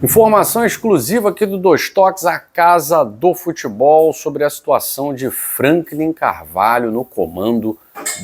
Informação exclusiva aqui do Dois Toques, a Casa do Futebol, sobre a situação de Franklin Carvalho no comando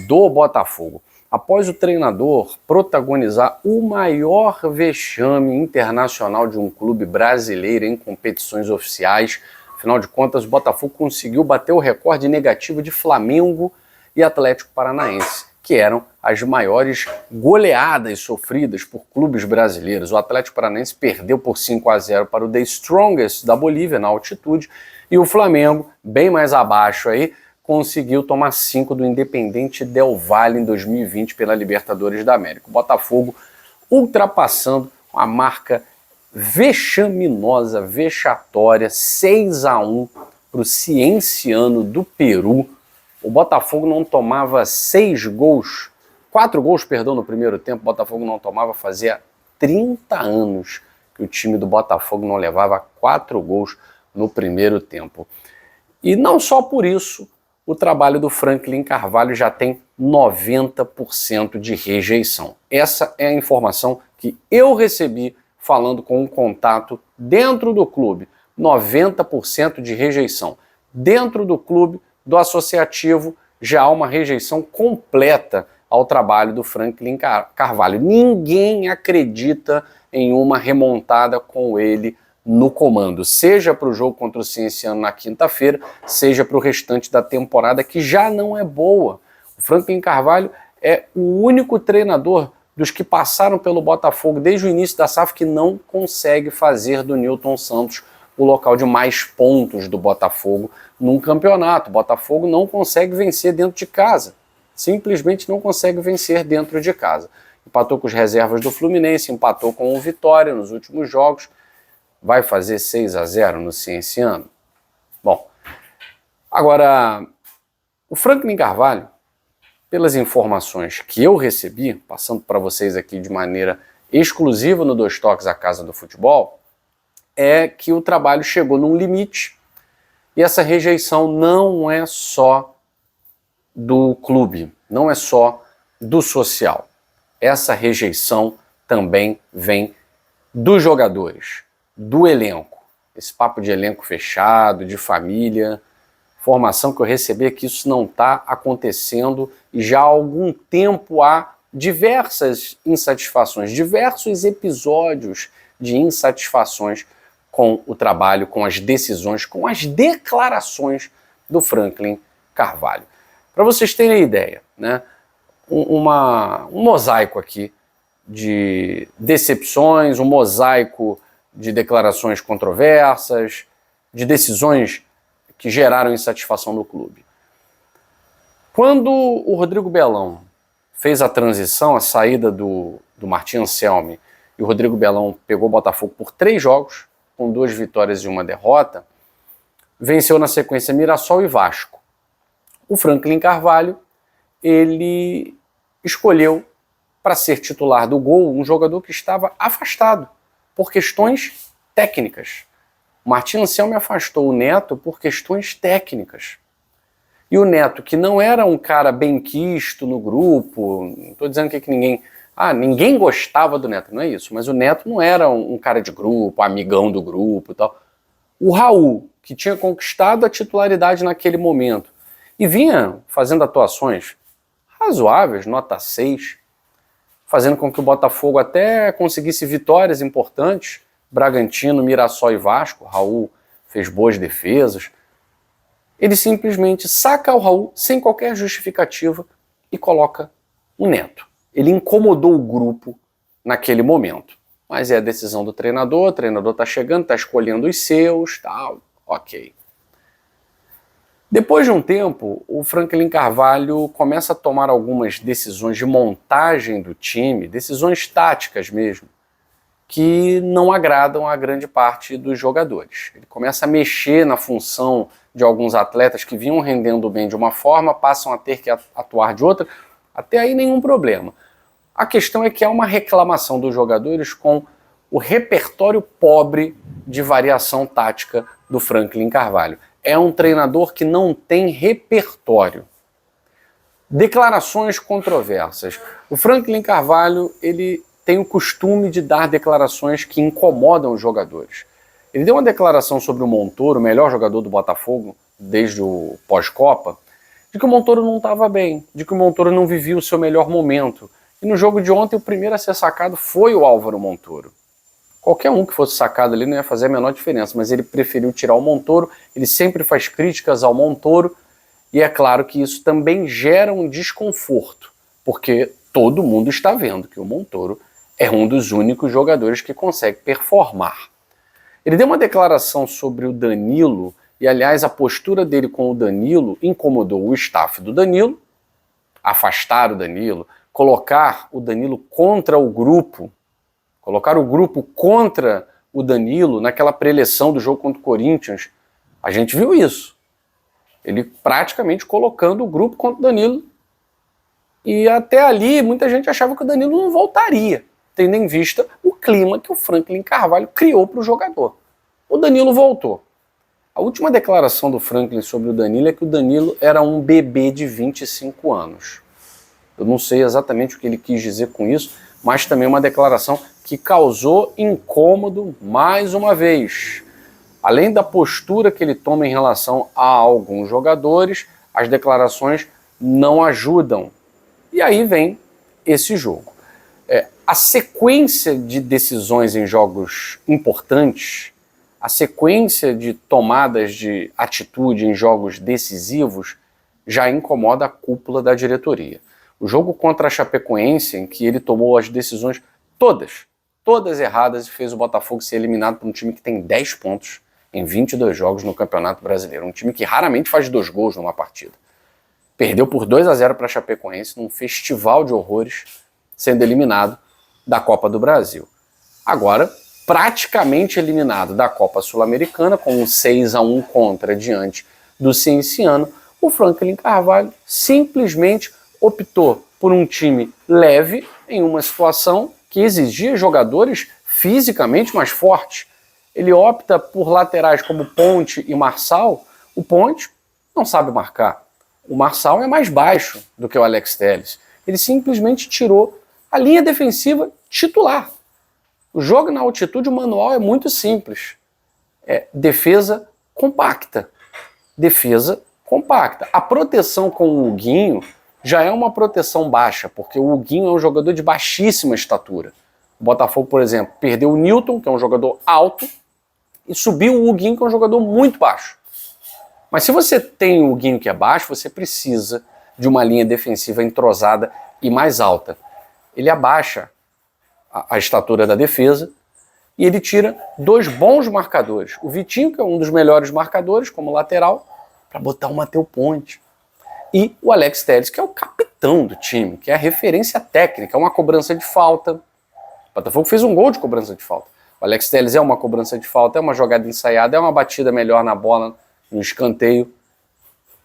do Botafogo. Após o treinador protagonizar o maior vexame internacional de um clube brasileiro em competições oficiais, afinal de contas, o Botafogo conseguiu bater o recorde negativo de Flamengo e Atlético Paranaense, que eram as maiores goleadas sofridas por clubes brasileiros. O Atlético Paranaense perdeu por 5-0 para o The Strongest da Bolívia, na altitude, e o Flamengo, bem mais abaixo aí, conseguiu tomar 5 do Independiente Del Valle em 2020 pela Libertadores da América. O Botafogo ultrapassando a marca vexaminosa, vexatória, 6-1 para o Cienciano do Peru. O Botafogo não tomava 4 gols, no primeiro tempo. O Botafogo não tomava, fazia 30 anos que o time do Botafogo não levava 4 gols no primeiro tempo. E não só por isso, o trabalho do Franklin Carvalho já tem 90% de rejeição. Essa é a informação que eu recebi falando com um contato dentro do clube. 90% de rejeição. Dentro do clube, do associativo, já há uma rejeição completa ao trabalho do Franklin Carvalho. Ninguém acredita em uma remontada com ele no comando, seja para o jogo contra o Cienciano na quinta-feira, seja para o restante da temporada, que já não é boa. O Franklin Carvalho é o único treinador dos que passaram pelo Botafogo desde o início da SAF que não consegue fazer do Newton Santos o local de mais pontos do Botafogo num campeonato. O Botafogo não consegue vencer dentro de casa. Simplesmente não consegue vencer dentro de casa. Empatou com os reservas do Fluminense, empatou com o Vitória nos últimos jogos. Vai fazer 6-0 no Cienciano? Bom, agora, o Franklin Carvalho, pelas informações que eu recebi, passando para vocês aqui de maneira exclusiva no Dois Toques, a Casa do Futebol, é que o trabalho chegou num limite e essa rejeição não é só do clube, não é só do social. Essa rejeição também vem dos jogadores, do elenco. Esse papo de elenco fechado, de família, informação que eu recebi é que isso não está acontecendo e já há algum tempo há diversas insatisfações, diversos episódios de insatisfações com o trabalho, com as decisões, com as declarações do Carvalho. Para vocês terem ideia, né, um mosaico aqui de decepções, um mosaico de declarações controversas, de decisões que geraram insatisfação no clube. Quando o Rodrigo Belão fez a transição, a saída do Martin Anselmi, e o Rodrigo Belão pegou o Botafogo por 3 jogos, com 2 vitórias e 1 derrota, venceu na sequência Mirassol e Vasco. O Franklin Carvalho, ele escolheu para ser titular do gol um jogador que estava afastado por questões técnicas. O Martin Anselmi afastou o Neto por questões técnicas. E o Neto, que não era um cara benquisto no grupo, não estou dizendo que ninguém gostava do Neto, não é isso, mas o Neto não era um cara de grupo, amigão do grupo e tal. O Raul, que tinha conquistado a titularidade naquele momento e vinha fazendo atuações razoáveis, nota 6, fazendo com que o Botafogo até conseguisse vitórias importantes, Bragantino, Mirassol e Vasco. Raul fez boas defesas. Ele simplesmente saca o Raul sem qualquer justificativa e coloca o Neto. Ele incomodou o grupo naquele momento. Mas é a decisão do treinador, o treinador está chegando, está escolhendo os seus, tal, ok. Depois de um tempo, o Franklin Carvalho começa a tomar algumas decisões de montagem do time, decisões táticas mesmo, que não agradam a grande parte dos jogadores. Ele começa a mexer na função de alguns atletas que vinham rendendo bem de uma forma, passam a ter que atuar de outra, até aí nenhum problema. A questão é que há uma reclamação dos jogadores com o repertório pobre de variação tática do Franklin Carvalho. É um treinador que não tem repertório. Declarações controversas. O Franklin Carvalho, ele tem o costume de dar declarações que incomodam os jogadores. Ele deu uma declaração sobre o Montoro, o melhor jogador do Botafogo desde o pós-Copa, de que o Montoro não estava bem, de que o Montoro não vivia o seu melhor momento. E no jogo de ontem, o primeiro a ser sacado foi o Álvaro Montoro. Qualquer um que fosse sacado ali não ia fazer a menor diferença, mas ele preferiu tirar o Montoro, ele sempre faz críticas ao Montoro, e é claro que isso também gera um desconforto, porque todo mundo está vendo que o Montoro é um dos únicos jogadores que consegue performar. Ele deu uma declaração sobre o Danilo, e aliás a postura dele com o Danilo incomodou o staff do Danilo, afastar o Danilo, colocar o Danilo contra o grupo, colocar o grupo contra o Danilo naquela pré-eleição do jogo contra o Corinthians. A gente viu isso. Ele praticamente colocando o grupo contra o Danilo. E até ali muita gente achava que o Danilo não voltaria, tendo em vista o clima que o Franklin Carvalho criou para o jogador. O Danilo voltou. A última declaração do Franklin sobre o Danilo é que o Danilo era um bebê de 25 anos. Eu não sei exatamente o que ele quis dizer com isso, mas também uma declaração que causou incômodo mais uma vez. Além da postura que ele toma em relação a alguns jogadores, as declarações não ajudam. E aí vem esse jogo. A sequência de decisões em jogos importantes, a sequência de tomadas de atitude em jogos decisivos já incomoda a cúpula da diretoria. O jogo contra a Chapecoense, em que ele tomou as decisões todas erradas e fez o Botafogo ser eliminado por um time que tem 10 pontos em 22 jogos no Campeonato Brasileiro. Um time que raramente faz 2 gols numa partida. Perdeu por 2-0 para a Chapecoense num festival de horrores, sendo eliminado da Copa do Brasil. Agora, praticamente eliminado da Copa Sul-Americana, com um 6-1 contra diante do Cienciano, o Franklin Carvalho simplesmente optou por um time leve em uma situação que exigia jogadores fisicamente mais fortes. Ele opta por laterais como Ponte e Marçal. O Ponte não sabe marcar. O Marçal é mais baixo do que o Alex Telles. Ele simplesmente tirou a linha defensiva titular. O jogo na altitude, o manual é muito simples. É defesa compacta. Defesa compacta. A proteção com o Huguinho já é uma proteção baixa, porque o Huguinho é um jogador de baixíssima estatura. O Botafogo, por exemplo, perdeu o Newton, que é um jogador alto, e subiu o Huguinho, que é um jogador muito baixo. Mas se você tem o Huguinho que é baixo, você precisa de uma linha defensiva entrosada e mais alta. Ele abaixa a estatura da defesa e ele tira 2 bons marcadores. O Vitinho, que é um dos melhores marcadores como lateral, para botar o Matheus Ponte. E o Alex Telles, que é o capitão do time, que é a referência técnica, é uma cobrança de falta. O Botafogo fez um gol de cobrança de falta. O Alex Telles é uma cobrança de falta, é uma jogada ensaiada, é uma batida melhor na bola, no escanteio.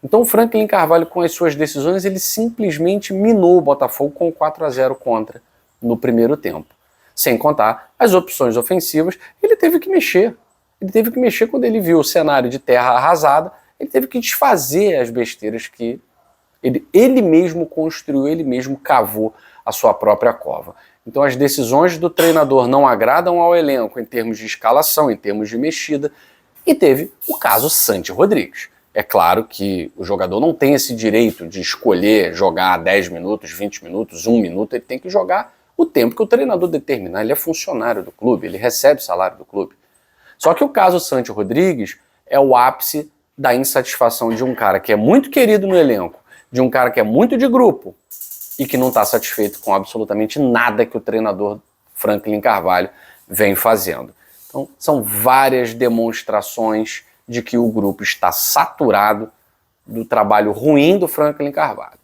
Então o Franklin Carvalho, com as suas decisões, ele simplesmente minou o Botafogo com 4-0 contra no primeiro tempo. Sem contar as opções ofensivas, ele teve que mexer. Ele teve que mexer quando ele viu o cenário de terra arrasada, ele teve que desfazer as besteiras que ele mesmo construiu, ele mesmo cavou a sua própria cova. Então as decisões do treinador não agradam ao elenco em termos de escalação, em termos de mexida, e teve o caso Santi Rodrigues. É claro que o jogador não tem esse direito de escolher jogar 10 minutos, 20 minutos, 1 minuto, ele tem que jogar o tempo que o treinador determinar. Ele é funcionário do clube, ele recebe o salário do clube. Só que o caso Santi Rodrigues é o ápice da insatisfação de um cara que é muito querido no elenco, de um cara que é muito de grupo e que não está satisfeito com absolutamente nada que o treinador Franklin Carvalho vem fazendo. Então, são várias demonstrações de que o grupo está saturado do trabalho ruim do Franklin Carvalho.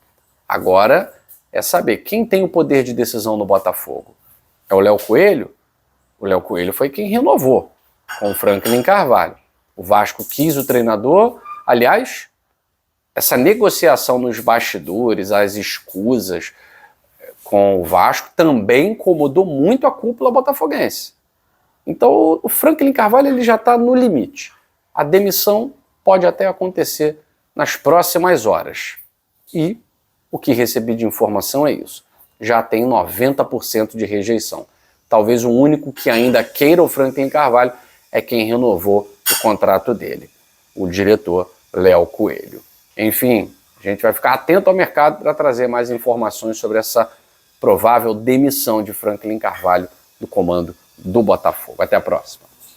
Agora é saber quem tem o poder de decisão no Botafogo. É o Léo Coelho? O Léo Coelho foi quem renovou com o Franklin Carvalho. O Vasco quis o treinador. Aliás, essa negociação nos bastidores, as escusas com o Vasco também incomodou muito a cúpula botafoguense. Então o Franklin Carvalho ele já está no limite. A demissão pode até acontecer nas próximas horas. E o que recebi de informação é isso. já tem 90% de rejeição. Talvez o único que ainda queira o Franklin Carvalho é quem renovou o contrato dele, o diretor Léo Coelho. Enfim, a gente vai ficar atento ao mercado para trazer mais informações sobre essa provável demissão de Franklin Carvalho do comando do Botafogo. Até a próxima.